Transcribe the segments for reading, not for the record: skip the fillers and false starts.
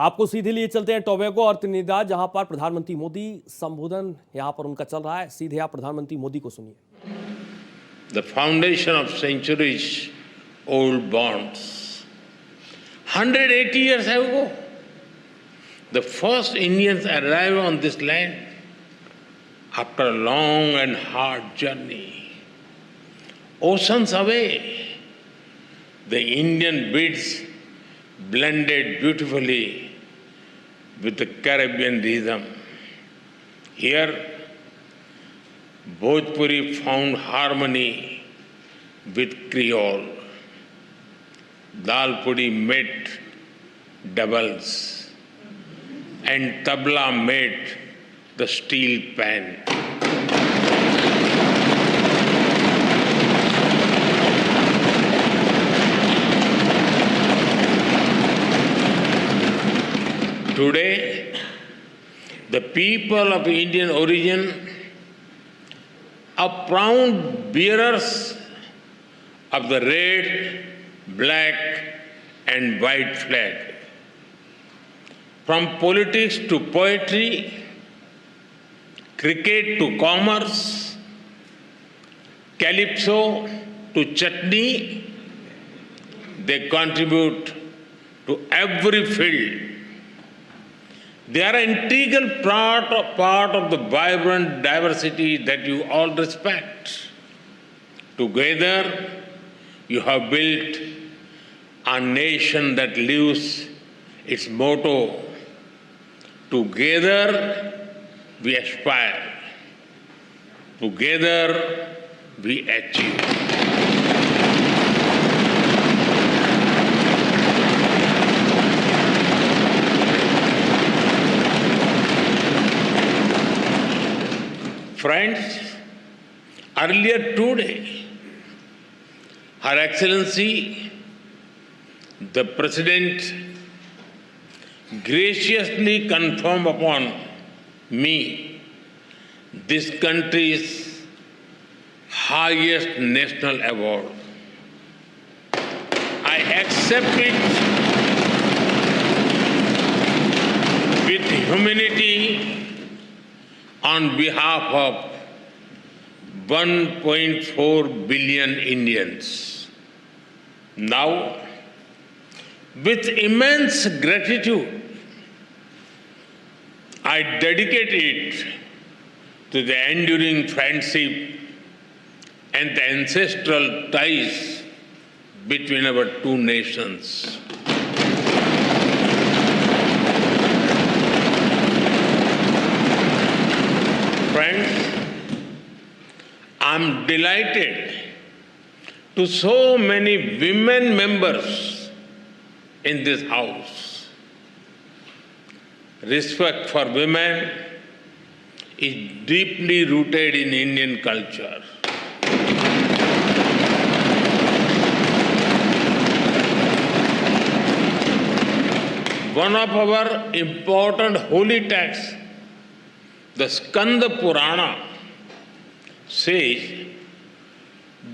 आपको सीधे लिए चलते हैं टोबैगो और त्रिनिदाद, जहां पर प्रधानमंत्री मोदी संबोधन यहां पर उनका चल रहा है। सीधे आप प्रधानमंत्री मोदी को सुनिए। The foundation of centuries old bonds. 180 years ago, the first Indians arrived on this land after a long and hard journey. Oceans away, the Indian beats blended beautifully with the Caribbean rhythm. Here, Bhojpuri found harmony with Creole. Dal pudi met doubles and tabla met the steel pan. Today, the people of Indian origin are proud bearers of the red, black, and white flag. From politics to poetry, cricket to commerce, calypso to chutney, they contribute to every field. They are an integral part of the vibrant diversity that you all respect. Together, you have built a nation that lives its motto, together we aspire, together we achieve. Friends, earlier today, Her Excellency, the President, graciously conferred upon me this country's highest national award. I accept it with humility on behalf of 1.4 billion Indians. Now, with immense gratitude, I dedicate it to the enduring friendship and the ancestral ties between our two nations. Friends, I'm delighted to so many women members in this house. Respect for women is deeply rooted in Indian culture. One of our important holy texts, the Skanda Purana, says,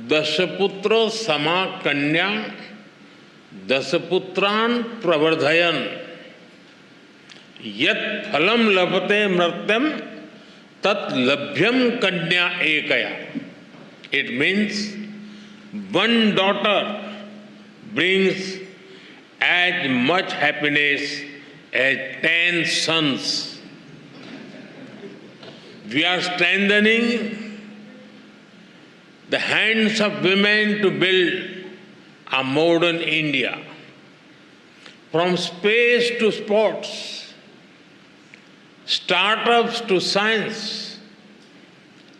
Dashaputra sama kanya Dasaputran pravardhayan Yat phalam labhate mratyam tat labhyam kanya ekaya. It means one daughter brings as much happiness as 10 sons. We are strengthening the hands of women to build a modern India. From space to sports, startups to science,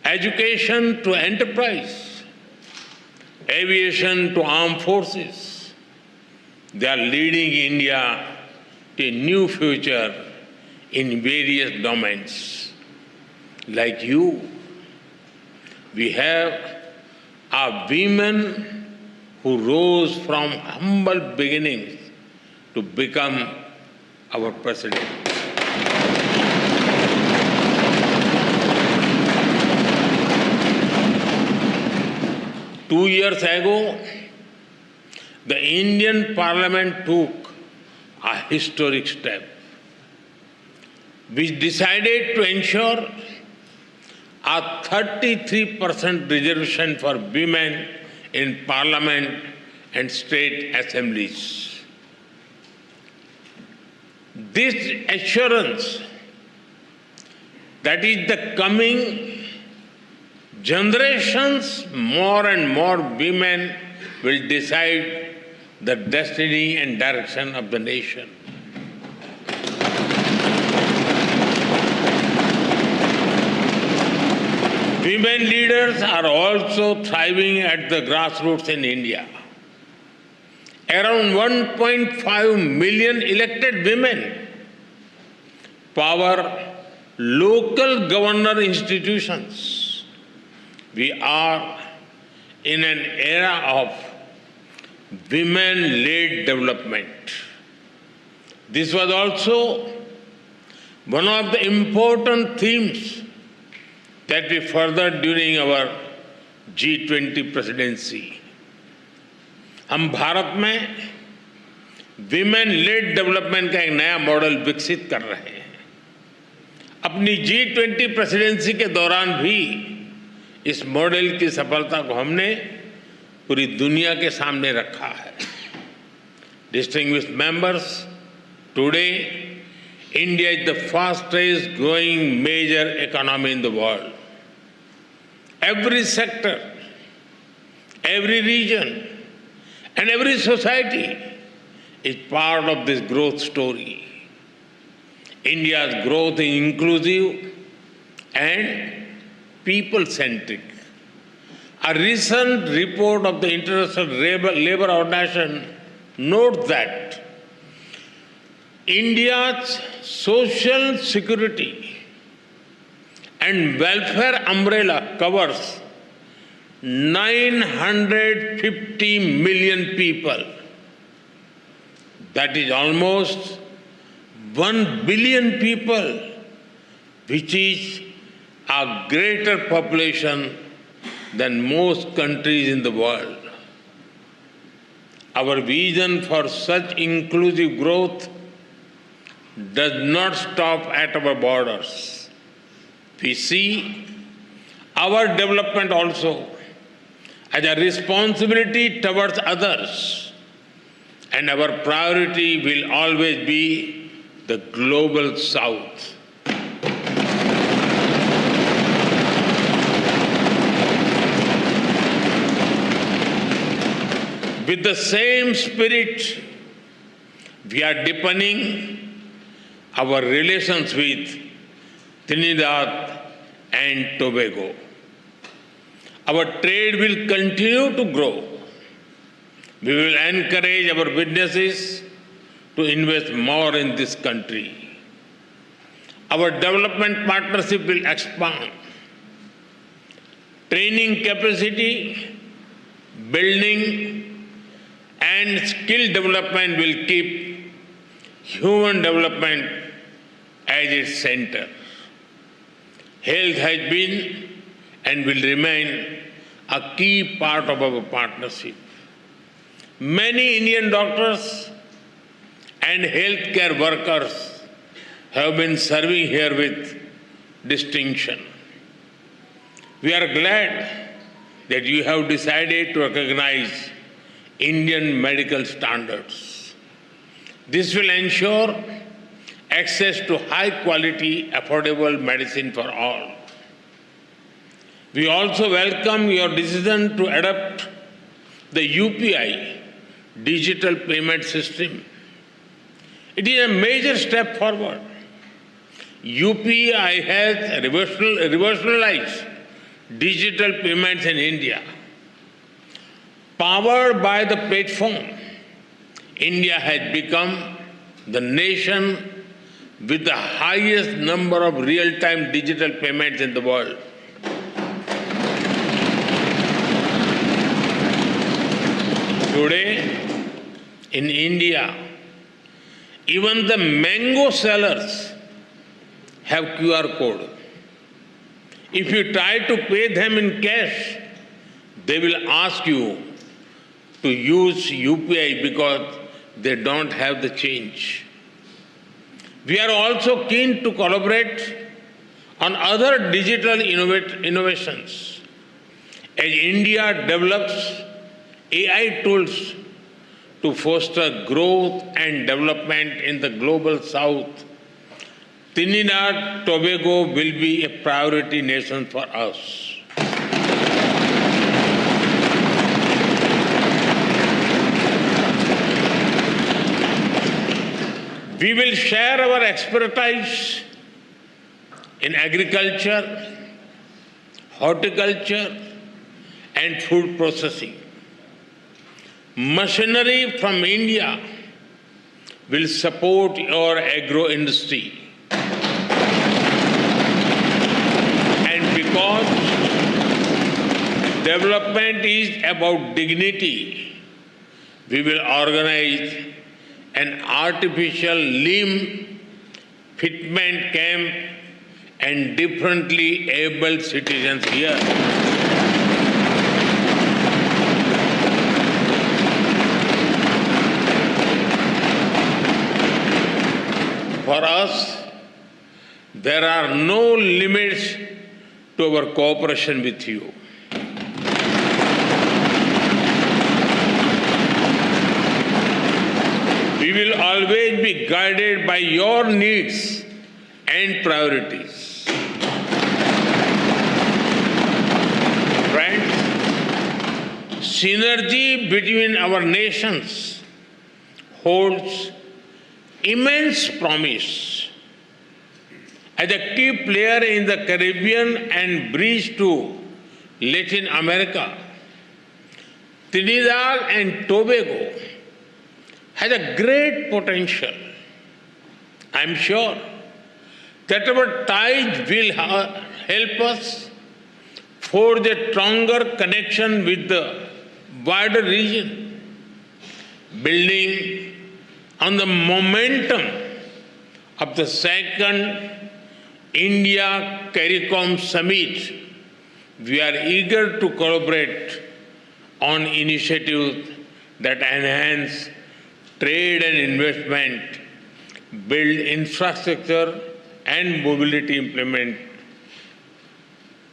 education to enterprise, aviation to armed forces, they are leading India to a new future in various domains. Like you, we have are women who rose from humble beginnings to become our president. Two years ago, the Indian Parliament took a historic step. which decided to ensure a 33% reservation for women in parliament and state assemblies. This assurance that is the coming generations, more and more women will decide the destiny and direction of the nation. Women leaders are also thriving at the grassroots in India. Around 1.5 million elected women power local governor institutions. We are in an era of women-led development. This was also one of the important themes that we furthered during our G20 presidency. हम भारत में women lead development का एक नया model विकसित कर रहे हैं. अपनी G20 प्रेसिडेंसी के दौरान भी इस मॉडल की सफलता को हमने पूरी दुनिया के सामने रखा है. Distinguished members, today India is the fastest growing major economy in the world. Every sector, every region, and every society is part of this growth story. India's growth is inclusive and people-centric. A recent report of the International Labour Organization notes that India's social security and welfare umbrella covers 950 million people. That is almost 1 billion people, which is a greater population than most countries in the world. Our vision for such inclusive growth does not stop at our borders. We see our development also as a responsibility towards others, and our priority will always be the global south. With the same spirit, we are deepening our relations with Trinidad and Tobago. Our trade will continue to grow. We will encourage our businesses to invest more in this country. Our development partnership will expand. Training capacity, building, and skill development will keep human development as its center. Health has been and will remain a key part of our partnership. Many Indian doctors and healthcare workers have been serving here with distinction. We are glad that you have decided to recognize Indian medical standards. This will ensure access to high-quality, affordable medicine for all. We also welcome your decision to adopt the UPI, digital payment system. It is a major step forward. UPI has revolutionized digital payments in India. Powered by the platform, India has become the nation with the highest number of real-time digital payments in the world. Today, in India, even the mango sellers have QR code. If you try to pay them in cash, they will ask you to use UPI because they don't have the change. We are also keen to collaborate on other digital innovations. As India develops AI tools to foster growth and development in the global south, Trinidad Tobago will be a priority nation for us. We will share our expertise in agriculture, horticulture, and food processing. Machinery from India will support our agro industry. And because development is about dignity, we will organize an artificial limb fitment camp and differently able citizens here. For us, there are no limits to our cooperation with you. We will always be guided by your needs and priorities. Friends, synergy between our nations holds immense promise. As a key player in the Caribbean and bridge to Latin America, Trinidad and Tobago has a great potential. I am sure that our ties will help us forge a stronger connection with the wider region, building on the momentum of the second India CARICOM summit. We are eager to collaborate on initiatives that enhance trade and investment, build infrastructure and mobility, implement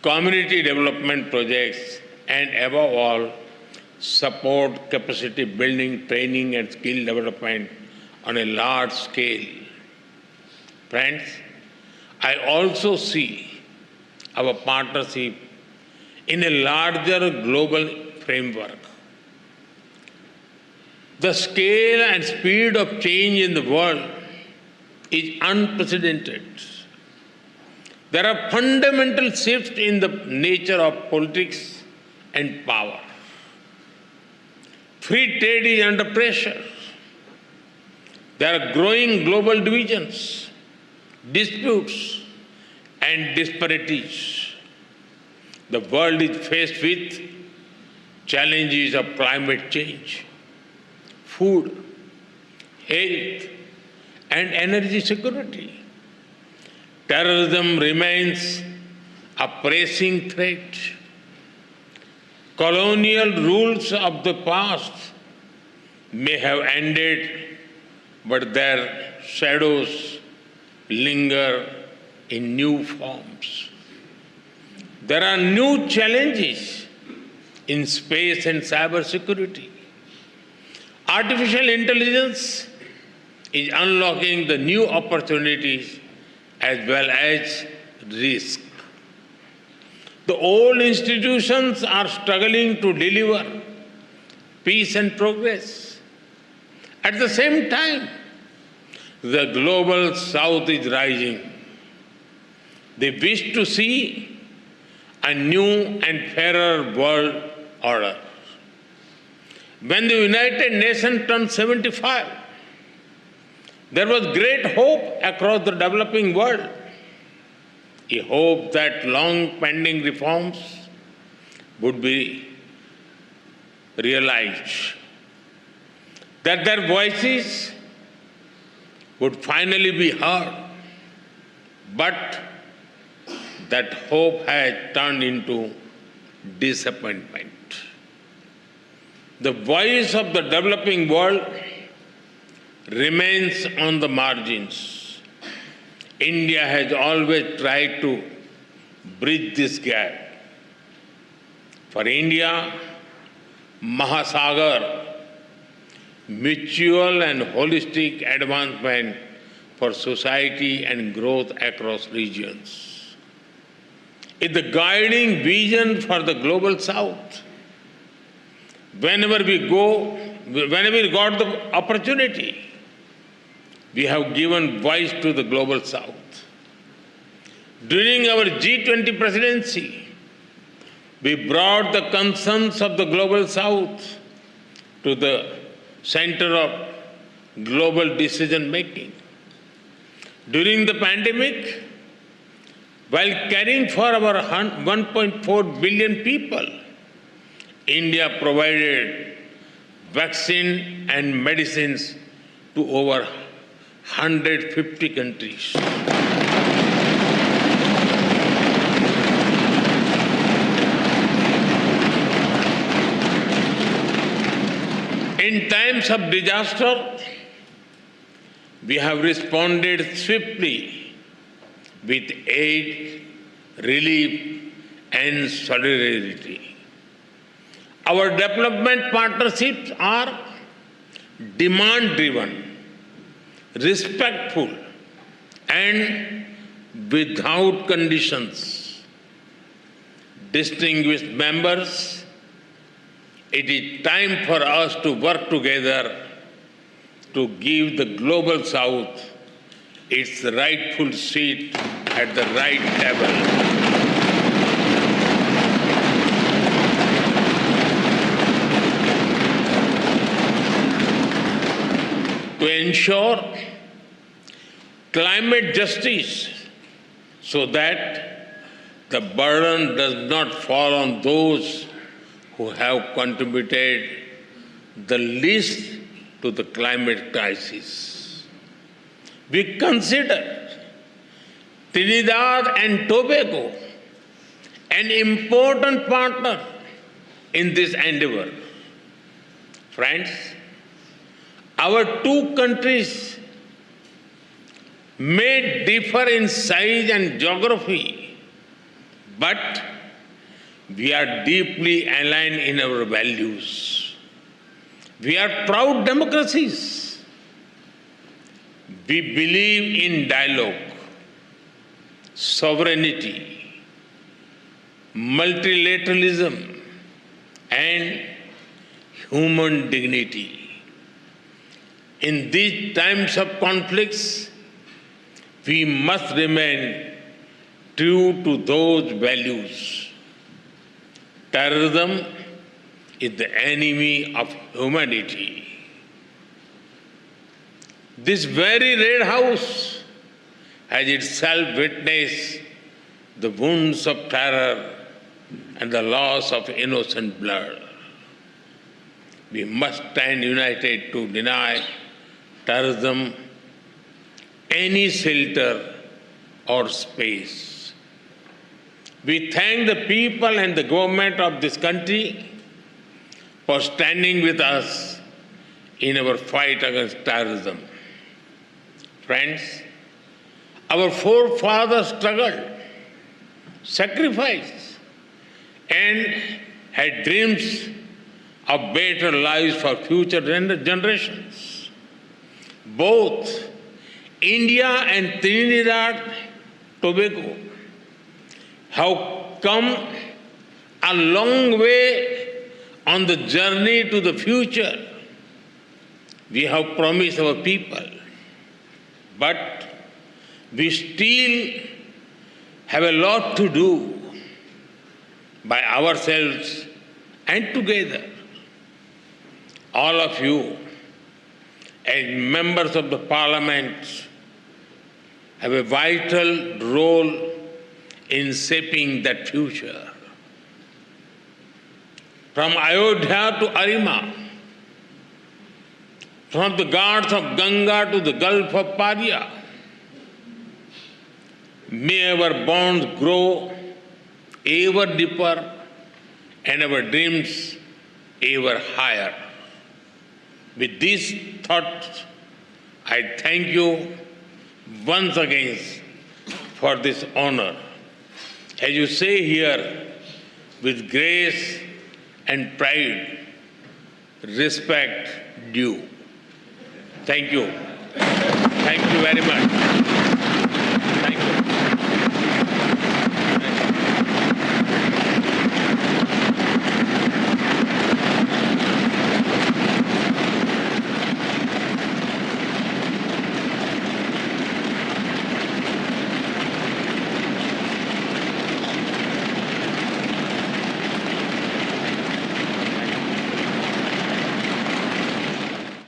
community development projects, and above all, support capacity building, training and skill development on a large scale. Friends, I also see our partnership in a larger global framework. The scale and speed of change in the world is unprecedented. There are fundamental shifts in the nature of politics and power. Free trade is under pressure. There are growing global divisions, disputes, and disparities. The world is faced with challenges of climate change, food, health, and energy security. Terrorism remains a pressing threat. Colonial rules of the past may have ended, but their shadows linger in new forms. There are new challenges in space and cybersecurity. Artificial intelligence is unlocking the new opportunities as well as risk. The old institutions are struggling to deliver peace and progress. At the same time, the global south is rising. They wish to see a new and fairer world order. When the United Nations turned 75, there was great hope across the developing world. A hope that long-pending reforms would be realized, that their voices would finally be heard. But that hope has turned into disappointment. The voice of the developing world remains on the margins. India has always tried to bridge this gap. For India, Mahasagar, mutual and holistic advancement for society and growth across regions, is the guiding vision for the global South. Whenever we got the opportunity, we have given voice to the global South. During our G20 presidency, we brought the concerns of the global South to the center of global decision making. During the pandemic, while caring for our 1.4 billion people, India provided vaccine and medicines to over 150 countries. In times of disaster, we have responded swiftly with aid, relief, and solidarity. Our development partnerships are demand-driven, respectful, and without conditions. Distinguished members, it is time for us to work together to give the global South its rightful seat at the right table. To ensure climate justice so that the burden does not fall on those who have contributed the least to the climate crisis. We consider Trinidad and Tobago an important partner in this endeavor. Friends, our two countries may differ in size and geography, but we are deeply aligned in our values. We are proud democracies. We believe in dialogue, sovereignty, multilateralism, and human dignity. In these times of conflicts, we must remain true to those values. Terrorism is the enemy of humanity. This very Red House has itself witnessed the wounds of terror and the loss of innocent blood. We must stand united to deny terrorism any shelter or space. We thank the people and the government of this country for standing with us in our fight against terrorism. Friends, our forefathers struggled, sacrificed, and had dreams of better lives for future generations. Both India and Trinidad Tobago have come a long way on the journey to the future we have promised our people. But we still have a lot to do by ourselves and together. All of you, as members of the Parliament, have a vital role in shaping that future. From Ayodhya to Arima, from the Ghats of Ganga to the Gulf of Paria, may our bonds grow ever deeper and our dreams ever higher. With these thoughts, I thank you once again for this honor. As you say here, with grace and pride, respect due. Thank you. Thank you very much.